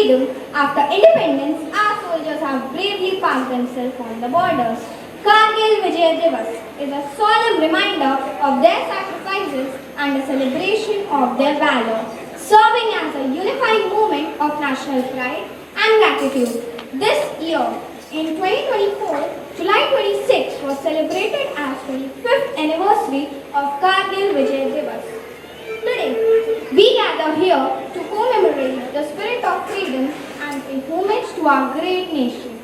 freedom, after independence, our soldiers have bravely passed themselves on the borders. Kargil Vijay Divas is a solemn reminder of their sacrifices and a celebration of their valor, serving as a unifying moment of national pride and gratitude. This year, in 2024, July 26 was celebrated as 25th anniversary of Kargil Vijay Divas. Today, we gather here to commemorate the spirit of freedom and pay homage to our great nation.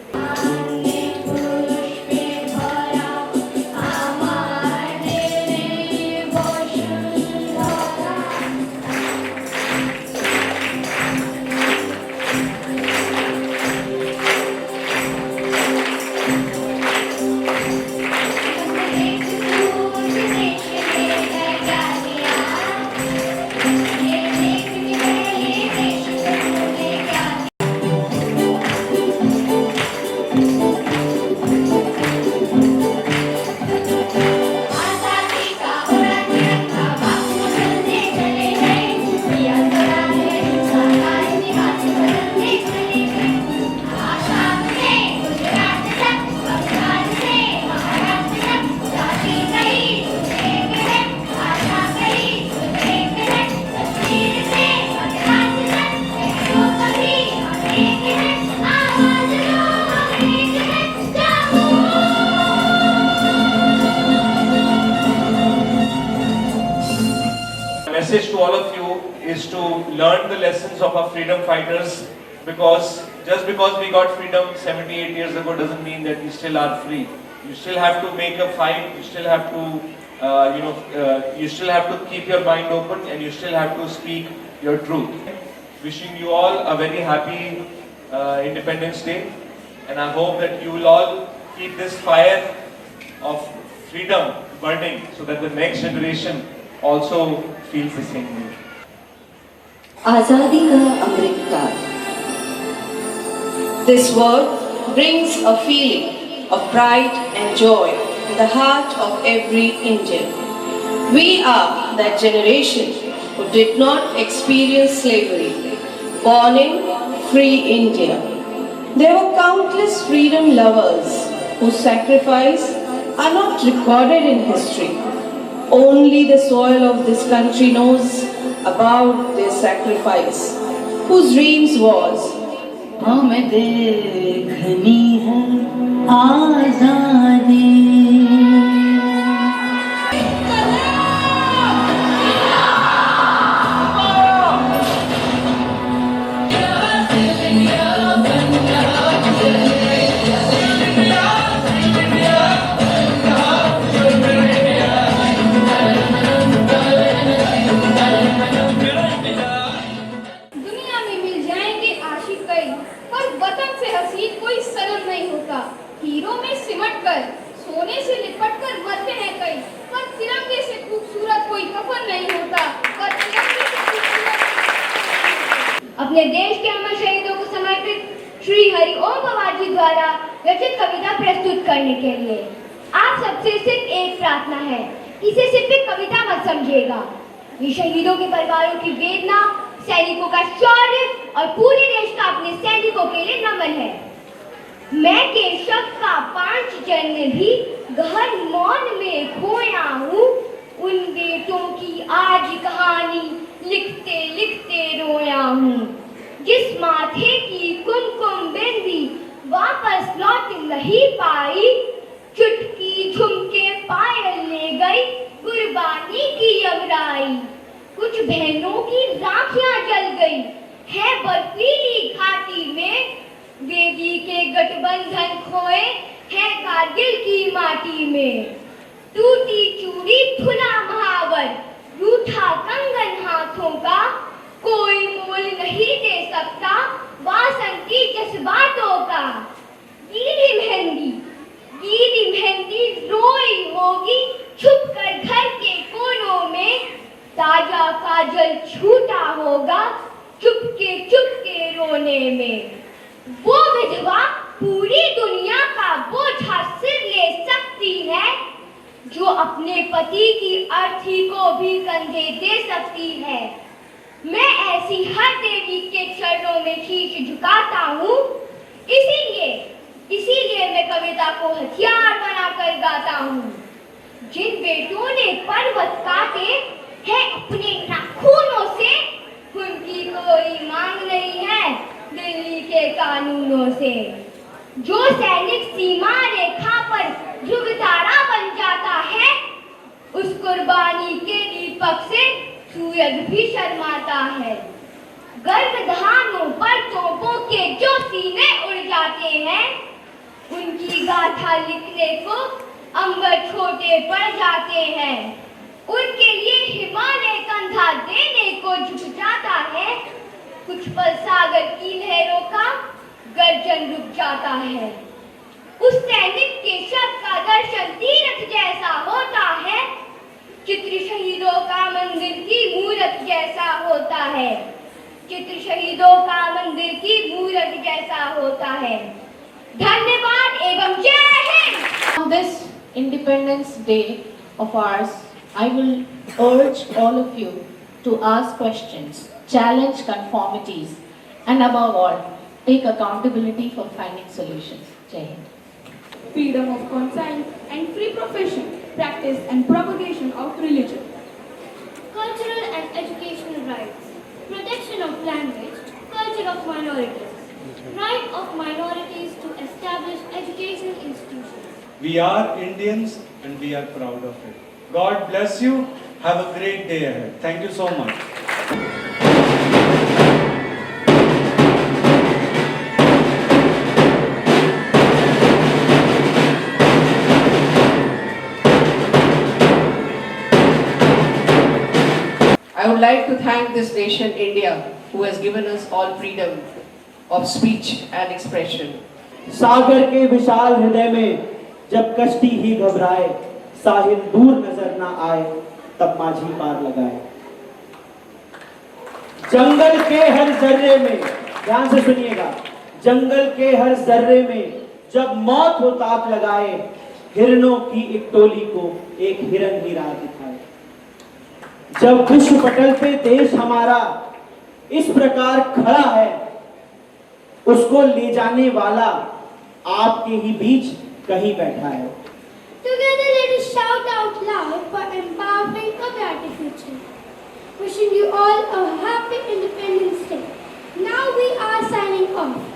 Message to all of you is to learn the lessons of our freedom fighters, because just because we got freedom 78 years ago doesn't mean that we still are free. You still have to make a fight, you still have to you still have to keep your mind open, and you still have to speak your truth. Wishing you all a very happy Independence Day, and I hope that you will all keep this fire of freedom burning so that the next generation also feels the same way. Azadi ka Amrit Kaal. This word brings a feeling of pride and joy in the heart of every Indian. We are that generation who did not experience slavery, born in free India. There were countless freedom lovers whose sacrifice are not recorded in history. Only the soil of this country knows about their sacrifice, whose dreams was हमें देखनी है आज़ादी। Hero में सिमट कर, सोने से लिपट कर मरते हैं कई, पर तिरंगे से खूबसूरत कोई कफन नहीं होता, पर तिरंगे से खूबसूरत। अपने देश के अमर शहीदों को समर्पित श्री हरि ओम पवार जी द्वारा रचित कविता प्रस्तुत करने के लिए आप सबसे सिर्फ एक प्रार्थना है, इसे सिर्फ एक कविता मत समझिएगा। ये शहीदों के परिवारों की वेदना, सैनिकों का शौर्य और पूरे देश का अपने सैनिकों के लिए नमन है। मैं केशव का 5 जन्म भी गहन मौन में खोया हूँ, उन बेटों की आज कहानी लिखते लिखते रोया हूँ। जिस माथे की कुमकुम बिंदी वापस लौट नहीं पाई, चुटकी झुमके पायल ले गई कुर्बानी की यमराई। कुछ बहनों की राखियां जल गई है बर्फीली घाटी में, देवी के गठबंधन खोए हैं कारगिल की माटी में। टूटी चूड़ी धुला महावर, रूठा कंगन हाथों का, कोई मोल नहीं दे सकता वासंती जज्बातों का। गीली मेहंदी रोई होगी छुप कर घर के कोनों में, ताजा काजल छूटा होगा चुपके रोने में। वो विधवा पूरी दुनिया का बोझा सिर ले सकती है, जो अपने पति की अर्थी को भी कंधे दे सकती है। मैं ऐसी हर देवी के चरणों में शीश झुकाता हूँ। इसीलिए मैं कविता को हथियार बनाकर गाता हूँ। जिन बेटों ने पर्वत काटे हैं अपने नाखूनों से, उनकी कोई मांग नहीं है दिल्ली के कानूनों से। जो सैनिक सीमा रेखा पर ध्रुव तारा बन जाता है, उस कुर्बानी के दीपक से सूरज भी शर्माता है। गर्भधानों पर तोपों के जो सीने उड़ जाते हैं, उनकी गाथा लिखने को अंबर छोटे पड़ जाते हैं। उनके लिए हिमालय कंधा देने को झुक जाता है। कुछ पल सागर की लहरों का गर्जन रुक जाता है। उस सैनिक के शव का दर्शन तीर्थ जैसा होता है। चित्र शहीदों का मंदिर की मूरत जैसा होता है। चित्र शहीदों का मंदिर की मूरत जैसा होता है। धन्यवाद एवं जय Hind. On this Independence Day of ours, I will urge all of you to ask questions, challenge conformities, and above all, take accountability for finding solutions. Jai Hind. Freedom of conscience and free profession, practice and propagation of religion. Cultural and educational rights. Protection of language, culture of minorities. Right of minorities to establish educational institutions. We are Indians and we are proud of it. God bless you. Have a great day ahead. Thank you so much. I would like to thank this nation, India, who has given us all freedom of speech and expression. सागर के विशाल हृदय में जब कश्ती ही घबराए, साहिल दूर नजर ना आए, तब माझी पार लगाए। जंगल के हर जर्रे में, ध्यान से सुनिएगा, जंगल के हर जर्रे में जब मौत हो ताक लगाए, हिरणों की एक टोली को एक हिरन ही राह दिखाए। जब विश्व पटल पे देश हमारा इस प्रकार खड़ा है, उसको ले जाने वाला आपके ही बीच कहीं बैठा है। Together let us shout out loud for empowering a brighter future. Wishing you all a happy Independence Day. Now we are signing off.